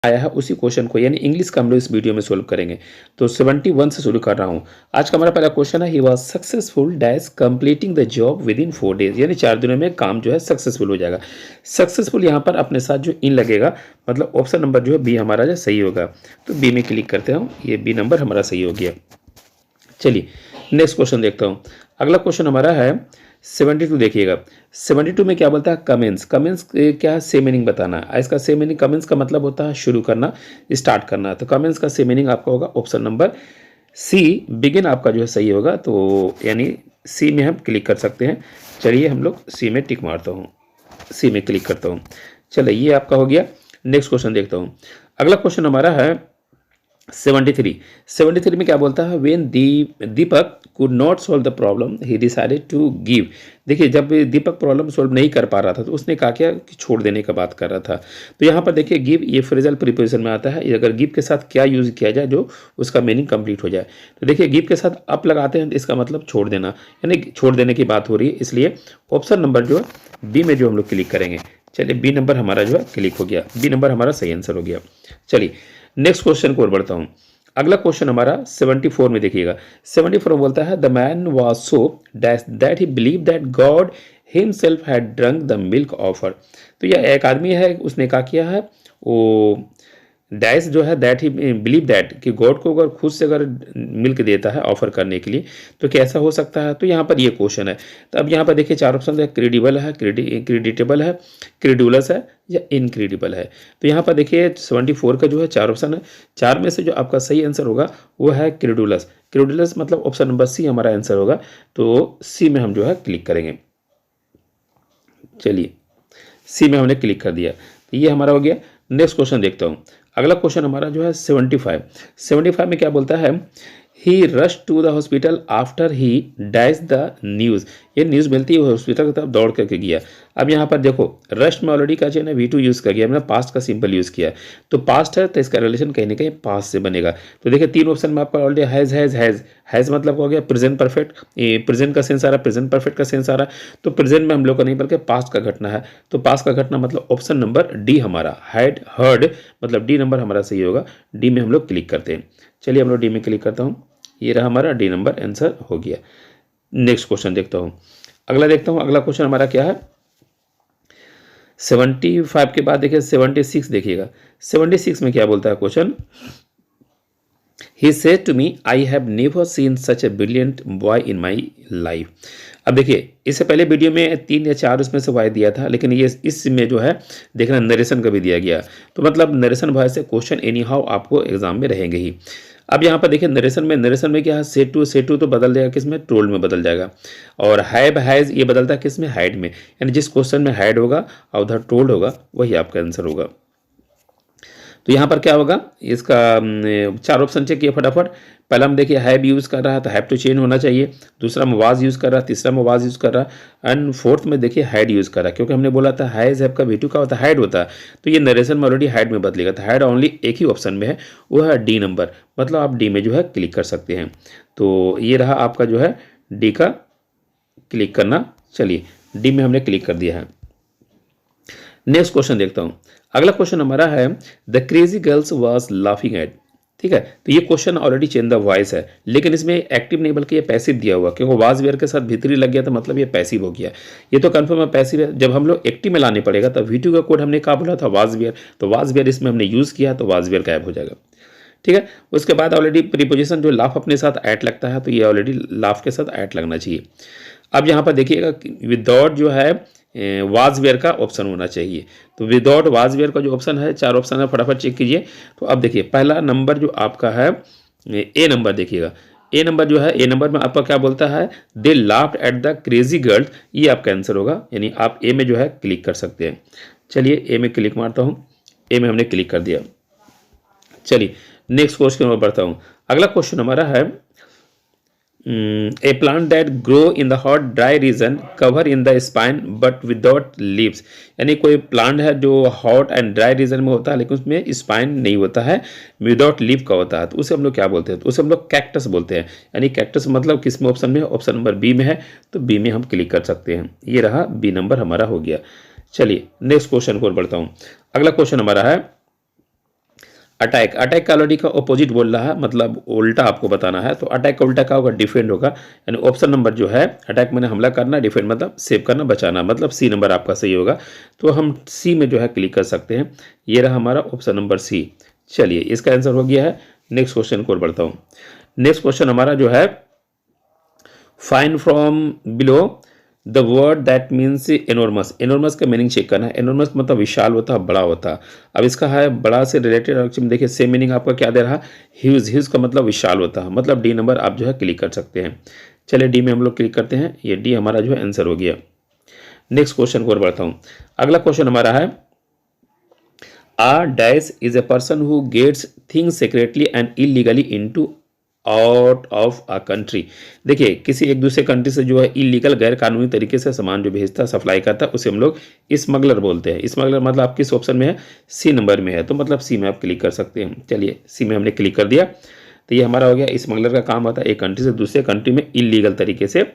आया है उसी क्वेश्चन को यानी इंग्लिश का हम लोग इस वीडियो में सोल्व करेंगे। तो 71 से शुरू कर रहा हूँ। आज का हमारा पहला क्वेश्चन है, he was successful dash completing the job with in 4 days, यानी 4 दिनों में काम जो है सक्सेसफुल हो जाएगा। सक्सेसफुल यहाँ पर अपने साथ जो इन लगेगा, मतलब ऑप्शन नंबर जो है बी हमारा जो सही होगा। तो बी में क्लिक करते हैं, ये बी नंबर हमारा सही हो गया। चलिए नेक्स्ट क्वेश्चन देखता हूँ। अगला क्वेश्चन हमारा है 72, देखिएगा 72 में क्या बोलता है, कमेंस। कमेंस क्या है, से मीनिंग बताना। इसका से मीनिंग, कमेंस का मतलब होता है शुरू करना, स्टार्ट करना। तो कमेंस का से मीनिंग आपका होगा ऑप्शन नंबर सी, बिगिन आपका जो है सही होगा। तो यानी सी में हम क्लिक कर सकते हैं। चलिए हम लोग सी में टिक मारता हूँ, सी में क्लिक करता हूँ। चलिए ये आपका हो गया। नेक्स्ट क्वेश्चन देखता हूँ। अगला क्वेश्चन हमारा है 73 में क्या बोलता है, when Deepak could not solve the problem he decided to give. देखिए जब दीपक प्रॉब्लम सॉल्व नहीं कर पा रहा था तो उसने कहा क्या कि छोड़ देने का बात कर रहा था। तो यहाँ पर देखिए गिव ये फ्रेजल प्रीपोजिशन में आता है। अगर गिव के साथ क्या यूज किया जाए जो उसका मीनिंग कंप्लीट हो जाए। तो देखिए गिव के साथ अप लगाते हैं, इसका मतलब छोड़ देना, यानी छोड़ देने की बात हो रही है। इसलिए ऑप्शन नंबर जो है बी में जो हम लोग क्लिक करेंगे। चलिए बी नंबर हमारा जो है क्लिक हो गया, बी नंबर हमारा सही आंसर हो गया। चलिए नेक्स्ट क्वेश्चन को और बढ़ता हूं। अगला क्वेश्चन हमारा 74 में देखिएगा। 74 में बोलता है, the man was so that he believe that God himself had drunk the milk offer. तो यह एक आदमी है, उसने क्या किया है, वो डैश जो है दैट ही बिलीव दैट कि गॉड को अगर खुद से अगर मिल्क देता है ऑफर करने के लिए तो कैसा हो सकता है। तो यहाँ पर ये क्वेश्चन है। तो अब यहाँ पर देखिए 4 ऑप्शन है, क्रेडिबल है, क्रेडिटेबल है, क्रेडुलस है या इनक्रेडिबल है। तो यहाँ पर देखिए 74 का जो है 4 ऑप्शन है। 4 में से जो आपका सही आंसर होगा वो है क्रेडुलस। क्रेडुलस मतलब ऑप्शन नंबर सी हमारा आंसर होगा। तो सी में हम जो है क्लिक करेंगे। चलिए सी में हमने क्लिक कर दिया, तो ये हमारा हो गया। नेक्स्ट क्वेश्चन देखता हूँ। अगला क्वेश्चन हमारा जो है 75 में क्या बोलता है, he rush to the hospital after he dash the news. ये न्यूज़ मिलती है हॉस्पिटल की तरफ दौड़ करके गया। अब यहाँ पर देखो रश में ऑलरेडी क्या चाहिए, V2 यूज़ कर गया, मैंने पास्ट का सिंपल यूज़ किया। तो पास्ट है तो इसका रिलेशन कहीं ना कहीं पास्ट से बनेगा। तो देखिए 3 ऑप्शन में आपका ऑलरेडी हैज़ मतलब हो गया प्रेजेंट परफेक्ट, प्रेजेंट का सेंस आ रहा है, प्रेजेंट परफेक्ट का सेंस आ रहा है। तो प्रेजेंट में हम लोग का नहीं बल्कि पास्ट का घटना है। तो पास्ट का घटना मतलब ऑप्शन नंबर डी हमारा हैड हर्ड, मतलब डी नंबर हमारा सही होगा। डी में हम लोग क्लिक करते हैं। चलिए हम लोग डी में क्लिक करता हूँ, ये रहा हमारा डी नंबर आंसर हो गया। नेक्स्ट क्वेश्चन देखता हूँ। अगला देखता हूँ। अगला क्वेश्चन हमारा क्या है 75 के बाद देखिए 76 देखिएगा। 76 में क्या बोलता है question, He said to me, I have never seen such a brilliant boy in my life. अब देखिए इससे पहले वीडियो में 3 या 4 उसमें से वाई दिया था, लेकिन ये इसमें जो है देखना नरेशन का भी दिया गया। तो मतलब नरेशन वॉइस से क्वेश्चन एनी हाउ आपको एग्जाम में रहेंगे ही। अब यहाँ पर देखिए नरेशन में क्या है, से टू तो बदल जाएगा किस में, टोल्ड में बदल जाएगा। और हैव हैज ये बदलता है किस में, हाइड में। यानी जिस क्वेश्चन में हाइड होगा और उधर टोल्ड होगा वही आपका आंसर होगा। तो यहाँ पर क्या होगा, इसका 4 ऑप्शन चेक किए फटाफट। पहला हम देखिए हैव यूज़ कर रहा है तो हैव टू चेंज होना चाहिए। दूसरा में वाज यूज़ कर रहा है, तीसरा में वाज यूज़ कर रहा है, एंड फोर्थ में देखिए हैड यूज़ कर रहा है। क्योंकि हमने बोला था हैज़ हैव का V2 का होता है, हैड होता है। तो ये नरेशन में ऑलरेडी हैड में बदलेगा। तो हैड ओनली एक ही ऑप्शन में है, वो है डी नंबर। मतलब आप डी में जो है क्लिक कर सकते हैं। तो ये रहा आपका जो है डी का क्लिक करना। चलिए डी में हमने क्लिक कर दिया है। नेक्स्ट क्वेश्चन देखता हूं। अगला क्वेश्चन हमारा है, the crazy girls was laughing at. ठीक है, तो ये question already change the voice है, लेकिन इसमें एक्टिव नहीं बल्कि ये पैसिव दिया हुआ, क्योंकि वाज वेयर के साथ भीतरी लग गया तो मतलब ये पैसिव हो गया। ये तो कंफर्म है पैसिव है। जब हम लोग एक्टिव में लाने पड़ेगा तब V2 का कोड हमने कहा बोला था वाज वेयर, तो वाज वेयर इसमें हमने यूज़ किया तो वाज वेयर गायब हो जाएगा। ठीक है, उसके बाद ऑलरेडी प्रीपोजिशन जो लाफ अपने साथ ऐट लगता है तो ये ऑलरेडी लाफ के साथ ऐट लगना चाहिए। अब यहाँ पर देखिएगा विदाउट जो है वाजवेयर का ऑप्शन होना चाहिए। तो विदाउट वाजवेयर का जो ऑप्शन है, 4 ऑप्शन है, फटाफट चेक कीजिए। तो अब देखिए पहला नंबर जो आपका है ए नंबर देखिएगा। ए नंबर जो है, ए नंबर में आपका क्या बोलता है, they laughed at the crazy girl. ये आपका आंसर होगा, यानी आप ए में जो है क्लिक कर सकते हैं। चलिए ए में क्लिक मारता हूँ, ए में हमने क्लिक कर दिया। चलिए नेक्स्ट क्वेश्चन में बढ़ता हूँ। अगला क्वेश्चन हमारा है, a plant that grow in the hot dry region cover in the spine but without leaves। यानी कोई प्लांट है जो हॉट एंड ड्राई रीजन में होता है लेकिन उसमें स्पाइन नहीं होता है, विदाउट लीफ का होता है। तो उसे हम लोग क्या बोलते हैं, तो उसे हम लोग कैक्टस बोलते हैं। यानी कैक्टस मतलब किस में ऑप्शन में है, ऑप्शन नंबर बी में है। तो बी में हम क्लिक कर सकते हैं। ये रहा बी नंबर हमारा हो गया। चलिए नेक्स्ट क्वेश्चन को बढ़ता हूँ। अगला क्वेश्चन हमारा है अटैक, अटैक का ऑलरेडी का ऑपोजिट बोल रहा है, मतलब उल्टा आपको बताना है। तो अटैक का उल्टा क्या होगा, डिफेंड होगा। यानी ऑप्शन नंबर जो है, अटैक मैंने हमला करना, डिफेंड मतलब सेव करना, बचाना, मतलब सी नंबर आपका सही होगा। तो हम सी में जो है क्लिक कर सकते हैं। ये रहा हमारा ऑप्शन नंबर सी। चलिए इसका आंसर हो गया है। नेक्स्ट क्वेश्चन को बढ़ता हूँ। नेक्स्ट क्वेश्चन हमारा जो है, find from below the word that means enormous. Enormous का मीनिंग चेक करना है। एनोर्मस मतलब विशाल होता है, बड़ा होता है। अब इसका है बड़ा से रिलेटेड ऑप्शन, देखिए सेम मीनिंग आपका क्या दे रहा है, ह्यूज। ह्यूज का मतलब विशाल होता है, मतलब डी नंबर आप जो है क्लिक कर सकते हैं। चलिए डी में हम लोग क्लिक करते हैं, ये डी हमारा जो है आंसर हो गया। नेक्स्ट क्वेश्चन को और बढ़ता हूँ। अगला क्वेश्चन हमारा है, a dash is a person who gets things secretly and illegally into out of a country. देखिए किसी एक दूसरे कंट्री से जो है इलीगल गैर कानूनी तरीके से सामान जो भेजता है, सप्लाई करता है, उसे हम लोग स्मगलर बोलते हैं। स्मगलर मतलब आप किस ऑप्शन में है, सी नंबर में है। तो मतलब सी में आप क्लिक कर सकते हैं। चलिए सी में हमने क्लिक कर दिया। तो ये हमारा हो गया, स्मगलर का काम होता है एक कंट्री से दूसरे कंट्री में इलीगल तरीके से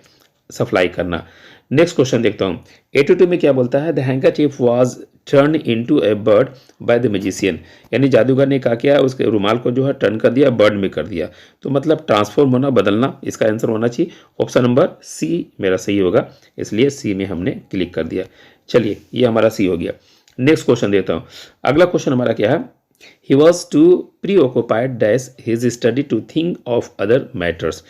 सप्लाई करना। नेक्स्ट क्वेश्चन देखता हूँ। 82 में क्या बोलता है, the handkerchief was turn into A bird by the magician. यानी जादूगर ने क्या किया, उसके रुमाल को जो है टर्न कर दिया, बर्ड में कर दिया। तो मतलब ट्रांसफॉर्म होना, बदलना, इसका आंसर होना चाहिए ऑप्शन नंबर सी मेरा सही होगा। इसलिए सी में हमने क्लिक कर दिया। चलिए ये हमारा सी हो गया। नेक्स्ट क्वेश्चन देता हूँ। अगला क्वेश्चन हमारा क्या है, he was too preoccupied dash his study to think of other matters.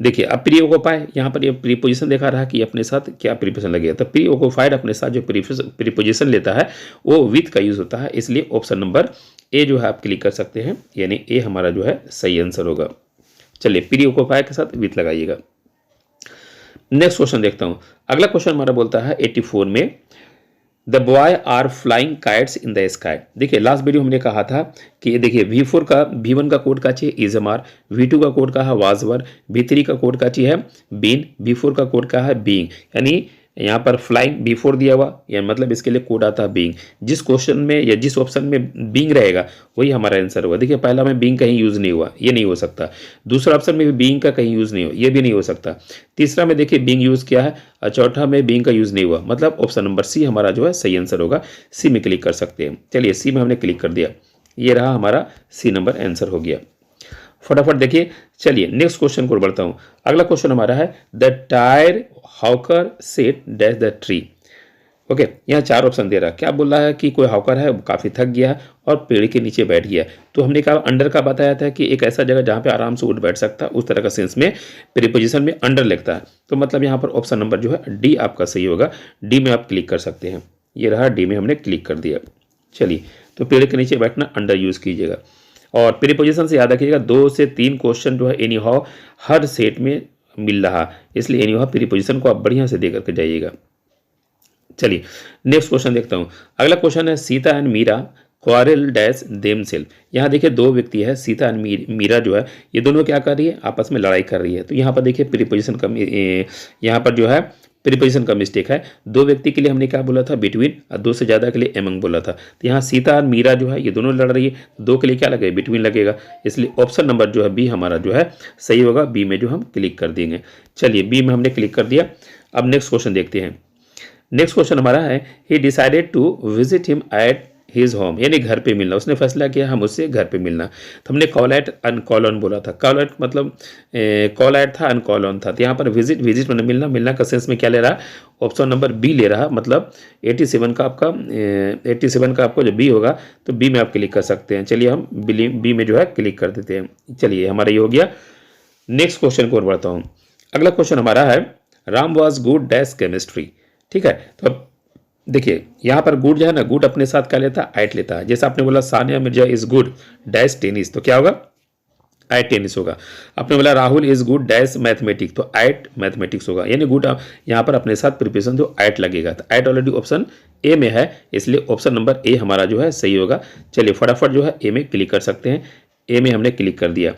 देखिए अब प्री ऑक्युपाई, यहाँ पर ये प्रीपोजिशन देखा रहा कि अपने साथ क्या प्रीपोजिशन लगेगा। तो प्री ऑक्युपाइड अपने साथ जो प्रीपोजिशन लेता है वो विथ का यूज होता है। इसलिए ऑप्शन नंबर ए जो है आप क्लिक कर सकते हैं। यानी ए हमारा जो है सही आंसर होगा। चलिए प्री ऑक्युपाई के साथ विथ लगाइएगा। नेक्स्ट क्वेश्चन देखता हूँ। अगला क्वेश्चन हमारा बोलता है 84 में, the boy are flying kites in the sky. देखिए लास्ट वीडियो हमने कहा था कि देखिए V4 का V1 का कोड का चाहिए इजमार, V2 का कोड का है वाजवर, V3 का कोड का चाहिए है बीन, V4 का कोड का है बीइंग। यानी यहाँ पर फ्लाइंग B4 दिया हुआ, या मतलब इसके लिए कोड आता है बीइंग। जिस क्वेश्चन में या जिस ऑप्शन में बीइंग रहेगा वही हमारा आंसर होगा। देखिए पहला में बीइंग कहीं यूज नहीं हुआ, ये नहीं हो सकता। दूसरा ऑप्शन में भी बीइंग का कहीं यूज नहीं हो, ये भी नहीं हो सकता। तीसरा में देखिए बीइंग यूज किया है, और चौथा में बीइंग का यूज नहीं हुआ। मतलब ऑप्शन नंबर सी हमारा जो है सही आंसर होगा। सी में क्लिक कर सकते हैं। चलिए सी में हमने क्लिक कर दिया। ये रहा हमारा सी नंबर आंसर हो गया। फटाफट देखिए। चलिए नेक्स्ट क्वेश्चन को बढ़ता हूं। अगला क्वेश्चन हमारा है, the tyre hawker set dash the tree. Okay, यहाँ चार ऑप्शन दे रहा है। क्या बोल रहा है कि कोई हॉकर है, काफ़ी थक गया और पेड़ के नीचे बैठ गया। तो हमने कहा अंडर का बताया था कि एक ऐसा जगह जहाँ पे आराम से उठ बैठ सकता है, उस तरह का सेंस में प्रीपोजिशन में अंडर लगता है। तो मतलब यहाँ पर ऑप्शन नंबर जो है डी आपका सही होगा। डी में आप क्लिक कर सकते हैं। ये रहा, डी में हमने क्लिक कर दिया। चलिए तो पेड़ के नीचे बैठना अंडर यूज़ कीजिएगा। और प्रीपोजिशन से याद रखिएगा 2 से 3 क्वेश्चन जो है एनी हाउ हर सेट में मिल रहा, इसलिए एनी हाउ प्रीपोजिशन को आप बढ़िया से दे करके जाइएगा। चलिए नेक्स्ट क्वेश्चन देखता हूँ। अगला क्वेश्चन है, Sita and Meera quarrel dash them self. यहाँ देखिए दो व्यक्ति है, सीता एंड मीरा जो है, ये दोनों क्या कर रही है, आपस में लड़ाई कर रही है। तो यहाँ पर देखिए प्रीपोजिशन का, यहाँ पर जो है प्रीपोजिशन का मिस्टेक है। दो व्यक्ति के लिए हमने क्या बोला था, बिटवीन, और दो से ज़्यादा के लिए एमंग बोला था। तो यहाँ सीता और मीरा जो है ये दोनों लड़ रही है, दो के लिए क्या लगेगा, बिटवीन लगेगा। इसलिए ऑप्शन नंबर जो है बी हमारा जो है सही होगा। बी में जो हम क्लिक कर देंगे। चलिए बी में हमने क्लिक कर दिया। अब नेक्स्ट क्वेश्चन देखते हैं। नेक्स्ट क्वेश्चन हमारा है, he decided to visit him at his home, यानी घर पे मिलना। उसने फैसला किया हम उससे घर पे मिलना। तो हमने कॉल एट अनकॉल ऑन बोला था। कॉल एट मतलब कॉल एट था, अनकॉल ऑन था। तो यहाँ पर विजिट, विजिट मतलब मिलना, मिलना का सेंस में क्या ले रहा, ऑप्शन नंबर बी ले रहा। मतलब 87 का आपका 87 का आपको जब बी होगा तो बी में आप क्लिक कर सकते हैं। चलिए हम बी में जो है क्लिक कर देते हैं। चलिए हमारा ये हो गया। नेक्स्ट क्वेश्चन को और बढ़ता हूँ। अगला क्वेश्चन हमारा है, Ram was good dash chemistry. ठीक है, तो अब देखिए यहाँ पर गुड जो है ना, गुड अपने साथ क्या लेता है, आइट लेता है। जैसे आपने बोला Sania Mirza is good dash tennis, तो क्या होगा, आइट टेनिस होगा। आपने बोला Rahul is good dash mathematics, तो आइट मैथमेटिक्स होगा। यानी गुड यहाँ पर अपने साथ प्रिपरेशन जो आइट लगेगा। तो आइट ऑलरेडी ऑप्शन ए में है, इसलिए ऑप्शन नंबर ए हमारा जो है सही होगा। चलिए फटाफट जो है ए में क्लिक कर सकते हैं। ए में हमने क्लिक कर दिया।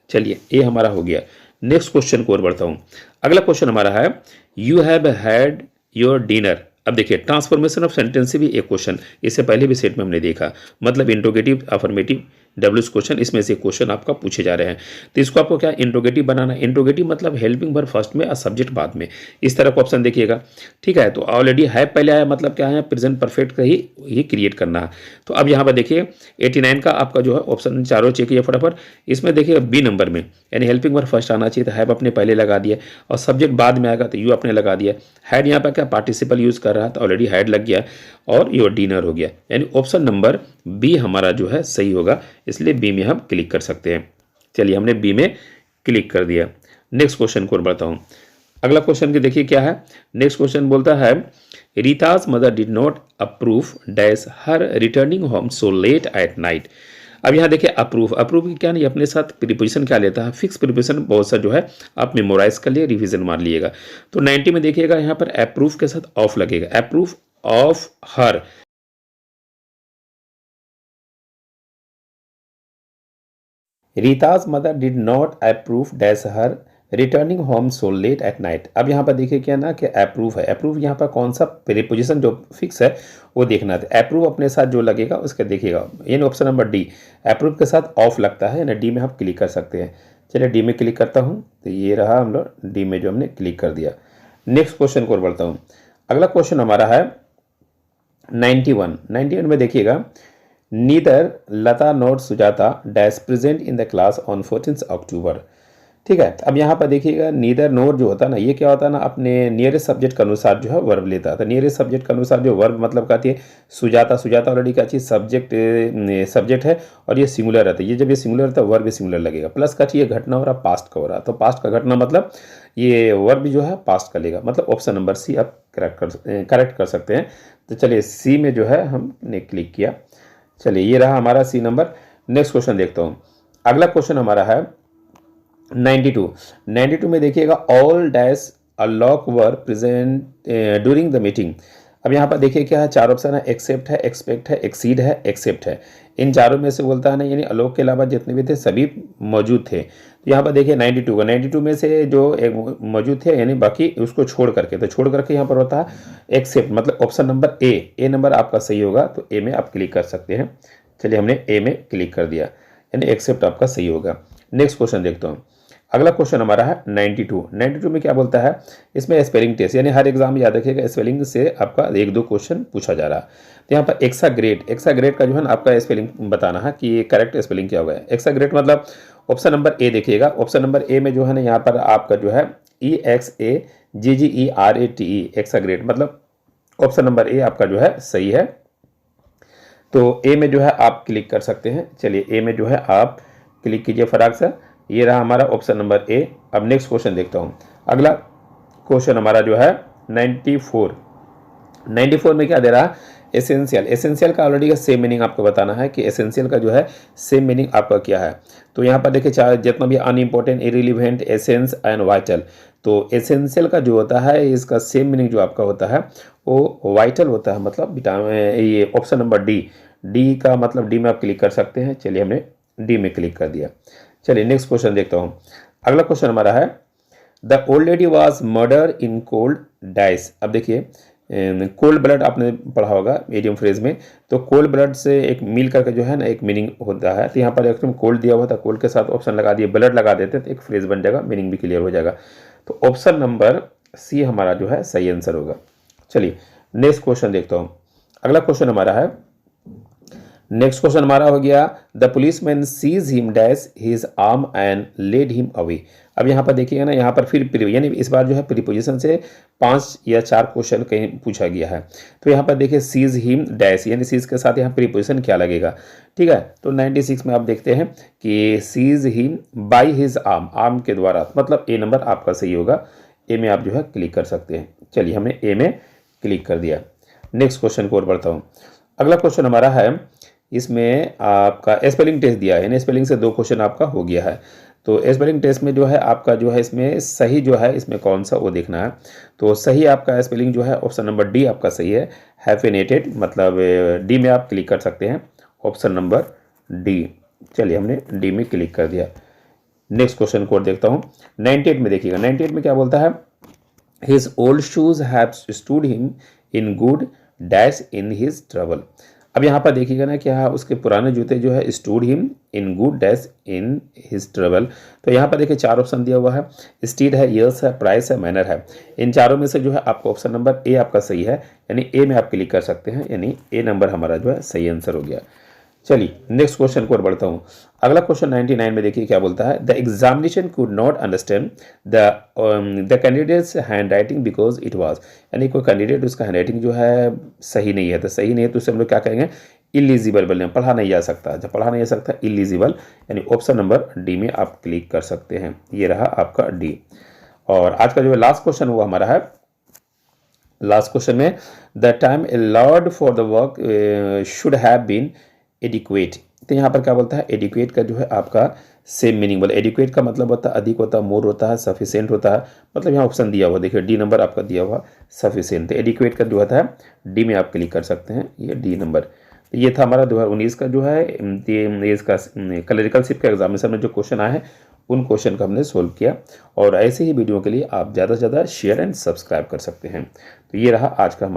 चलिए ए हमारा हो गया। नेक्स्ट क्वेश्चन को और बढ़ता हूँ। अगला क्वेश्चन हमारा है, you have had your dinner. अब देखिए ट्रांसफॉर्मेशन ऑफ सेंटेंस से भी एक क्वेश्चन इससे पहले भी सेट में हमने देखा, मतलब इंट्रोगेटिव, अफर्मेटिव, डब्ल्यूएच क्वेश्चन, इसमें से क्वेश्चन आपका पूछे जा रहे हैं। तो इसको आपको क्या इंट्रोगेटिव बनाना है। इंट्रोगेटिव मतलब हेल्पिंग वर्ब फर्स्ट में और सब्जेक्ट बाद में, इस तरह का ऑप्शन देखिएगा। ठीक है, तो ऑलरेडी है पहले आया मतलब क्या है, प्रेजेंट परफेक्ट का ही क्रिएट करना है। तो अब यहाँ पर देखिए 89 का आपका जो है ऑप्शन चारों चेक किया फटाफट। इसमें देखिए बी नंबर में यानी हेल्पिंग वर्ब फर्स्ट आना चाहिए, तो हैव अपने पहले लगा दिया और सब्जेक्ट बाद में आएगा तो यू अपने लगा दिया। हैड यहाँ पर क्या पार्टिसिपल यूज कर रहा है तो ऑलरेडी हैड लग गया और योर डिनर हो गया, यानी ऑप्शन नंबर बी हमारा जो है सही होगा, इसलिए बी में हम क्लिक कर सकते हैं। चलिए हमने बी में क्लिक कर दिया। नेक्स्ट क्वेश्चन को बढ़ता हूँ। अगला क्वेश्चन के देखिए क्या है। नेक्स्ट क्वेश्चन बोलता है Rita's mother did not approve dash her returning home so late at night. अब यहाँ देखिए अप्रूव की क्या नहीं, अपने साथ प्रीपोजिशन क्या लेता है, फिक्स प्रीपोजिशन बहुत सा जो है आप मेमोराइज कर लिए, रिवीजन मार लिएगा। तो 90 में देखिएगा यहाँ पर अप्रूव के साथ ऑफ लगेगा, approve of her. Rita's mother did not approve dash her returning home so late at night. अब यहाँ पर देखिए क्या ना कि अप्रूव है, अप्रूव यहाँ पर कौन सा प्रीपोजिशन जो फिक्स है वो देखना था। अप्रूव अपने साथ जो लगेगा उसका देखिएगा, यानी ऑप्शन नंबर डी अप्रूव के साथ ऑफ लगता है ना, डी में आप क्लिक कर सकते हैं। चलिए डी में क्लिक करता हूँ, तो ये रहा हम लोग डी में जो हमने क्लिक कर दिया। नेक्स्ट क्वेश्चन को बढ़ता हूँ। अगला क्वेश्चन हमारा है 91 में देखिएगा neither Lata not Sujata dash present in the class on 14 अक्टूबर। ठीक है, अब यहाँ पर देखिएगा नीदर नोर जो होता है ना, ये क्या होता है ना, अपने नियरेस्ट सब्जेक्ट के अनुसार जो है वर्ब लेता है। तो नियरेस्ट सब्जेक्ट के अनुसार जो वर्ब मतलब कहती है सुजाता, सुजाता ऑलरेडी क्या चीज़ सब्जेक्ट है और ये सिंगुलर रहता है। ये जब ये सिंगुलर रहता है वर्ब भी सिंगुलर लगेगा, प्लस का ये घटना हो रहा पास्ट का हो रहा, तो पास्ट का घटना मतलब ये वर्ब जो है पास्ट का लेगा, मतलब ऑप्शन नंबर सी आप करेक्ट कर सकते हैं। तो चलिए सी में जो है हमने क्लिक किया। चलिए ये रहा हमारा सी नंबर। नेक्स्ट क्वेश्चन देखता हूँ। अगला क्वेश्चन हमारा है 92 में देखिएगा all dash unlock were present during the meeting. अब यहाँ पर देखिए क्या है, चार ऑप्शन है, एक्सेप्ट है, एक्सपेक्ट है, एक्सीड है, एक्सेप्ट है। इन चारों में से बोलता है ना, यानी अलोक के अलावा जितने भी थे सभी मौजूद थे। तो यहाँ पर देखिए 92 में से जो एक मौजूद थे यानी बाकी उसको छोड़ करके यहाँ पर होता है एक्सेप्ट, मतलब ऑप्शन नंबर ए नंबर आपका सही होगा, तो ए में आप क्लिक कर सकते हैं। चलिए हमने ए में क्लिक कर दिया, यानी एक्सेप्ट आपका सही होगा। नेक्स्ट क्वेश्चन देखता हूँ। अगला क्वेश्चन हमारा है 92 में क्या बोलता है, इसमें स्पेलिंग टेस्ट, यानी हर एग्जाम में याद रखिएगा स्पेलिंग से आपका एक दो क्वेश्चन पूछा जा रहा है। तो यहाँ पर एक्साग्रेट का जो है ना आपका स्पेलिंग बताना है कि करेक्ट स्पेलिंग क्या होगा। एक्साग्रेट मतलब ऑप्शन नंबर ए देखिएगा, ऑप्शन नंबर ए में जो है ना यहाँ पर आपका जो है EXAGGERATE एक्साग्रेट, मतलब ऑप्शन नंबर ए आपका जो है सही है। तो ए में जो है आप क्लिक कर सकते हैं। चलिए ए में जो है आप क्लिक कीजिए फटाक से, ये रहा हमारा ऑप्शन नंबर ए। अब नेक्स्ट क्वेश्चन देखता हूँ। अगला क्वेश्चन हमारा जो है 94 में क्या दे रहा है, एसेंशियल का ऑलरेडी का सेम मीनिंग आपको बताना है कि एसेंशियल का जो है सेम मीनिंग आपका क्या है। तो यहाँ पर देखिए चाहे जितना भी unimportant, irrelevant, essence and vital, तो एसेंशियल का जो होता है इसका सेम मीनिंग जो आपका होता है वो वाइटल होता है, मतलब विटामिन, ये ऑप्शन नंबर डी का मतलब डी में आप क्लिक कर सकते हैं। चलिए हमने डी में क्लिक कर दिया। चलिए नेक्स्ट क्वेश्चन देखता हूँ। अगला क्वेश्चन हमारा है the old lady was murder in cold dash. अब देखिए कोल्ड ब्लड आपने पढ़ा होगा मीडियम फ्रेज में, तो कोल्ड ब्लड से एक मिल करके जो है ना एक मीनिंग होता है। तो यहाँ पर एकदम कोल्ड दिया हुआ था, कोल्ड के साथ ऑप्शन लगा दिए, ब्लड लगा देते तो एक फ्रेज बन जाएगा, मीनिंग भी क्लियर हो जाएगा। तो ऑप्शन नंबर सी हमारा जो है सही आंसर होगा। चलिए नेक्स्ट क्वेश्चन देखता हूँ। अगला क्वेश्चन हमारा है, नेक्स्ट क्वेश्चन हमारा हो गया the policeman seize him dash his arm and led him away. अब यहाँ पर देखिएगा ना, यहाँ पर फिर यानी इस बार जो है प्रीपोजिशन से 5 या 4 क्वेश्चन कहीं पूछा गया है। तो यहाँ पर देखिए सीज हिम डैश, यानी सीज के साथ यहाँ प्रीपोजिशन क्या लगेगा। ठीक है, तो 96 में आप देखते हैं कि seize him by his arm के द्वारा, मतलब ए नंबर आपका सही होगा। ए में आप जो है क्लिक कर सकते हैं। चलिए हमने ए में क्लिक कर दिया। नेक्स्ट क्वेश्चन को और बढ़ता हूँ। अगला क्वेश्चन हमारा है, इसमें आपका स्पेलिंग टेस्ट दिया है, यानी स्पेलिंग से 2 क्वेश्चन आपका हो गया है। तो स्पेलिंग टेस्ट में जो है आपका जो है इसमें सही जो है इसमें कौन सा वो देखना है। तो सही आपका स्पेलिंग जो है ऑप्शन नंबर डी आपका सही है, हैफिनेटेड, मतलब डी में आप क्लिक कर सकते हैं, ऑप्शन नंबर डी। चलिए हमने डी में क्लिक कर दिया। नेक्स्ट क्वेश्चन को देखता हूँ। 98 में देखिएगा, 98 में क्या बोलता है, his old shoes have stood him in good dash in his trouble. अब यहाँ पर देखिएगा ना कि हाँ उसके पुराने जूते जो है stood him in good dash in his travel. तो यहाँ पर देखिए 4 ऑप्शन दिया हुआ है, स्टीड है, ईयर्स है, प्राइस है, मैनर है। इन चारों में से जो है आपका ऑप्शन नंबर ए आपका सही है, यानी ए में आप क्लिक कर सकते हैं, यानी ए नंबर हमारा जो है सही आंसर हो गया। चलिए नेक्स्ट क्वेश्चन को और बढ़ता हूँ। अगला क्वेश्चन 99 में देखिए क्या बोलता है, the examination could not understand the candidates hand writing because it was, यानी कोई कैंडिडेट उसका हैंड राइटिंग जो है सही नहीं है, तो सही नहीं है तो उसे हम लोग क्या कहेंगे, इलिजिबल बोलेंगे, पढ़ा नहीं जा सकता। जब पढ़ा नहीं जा सकता इलिजिबल, यानी ऑप्शन नंबर डी में आप क्लिक कर सकते हैं। ये रहा आपका डी। और आज का जो लास्ट क्वेश्चन वो हमारा है, लास्ट क्वेश्चन में the time allowed for the work should have been adequate. तो यहाँ पर क्या बोलता है, एडिक्वेट का जो है आपका सेम मीनिंग बोला। एडिक्वेट का मतलब होता है अधिक होता है, मोर होता है, सफिशिएंट होता है, मतलब यहाँ ऑप्शन दिया हुआ देखिए डी नंबर आपका दिया हुआ सफिशिएंट। तो एडिक्वेट का जो होता है डी में आप क्लिक कर सकते हैं, ये डी नंबर। तो ये था हमारा 2019 का जो है ये इसका क्लरिकलशिप का एग्जामिनेशन में जो क्वेश्चन आए हैं उन क्वेश्चन का हमने सोल्व किया। और ऐसे ही वीडियो के लिए आप ज़्यादा से ज़्यादा शेयर एंड सब्सक्राइब कर सकते हैं। तो ये रहा आज का हमारा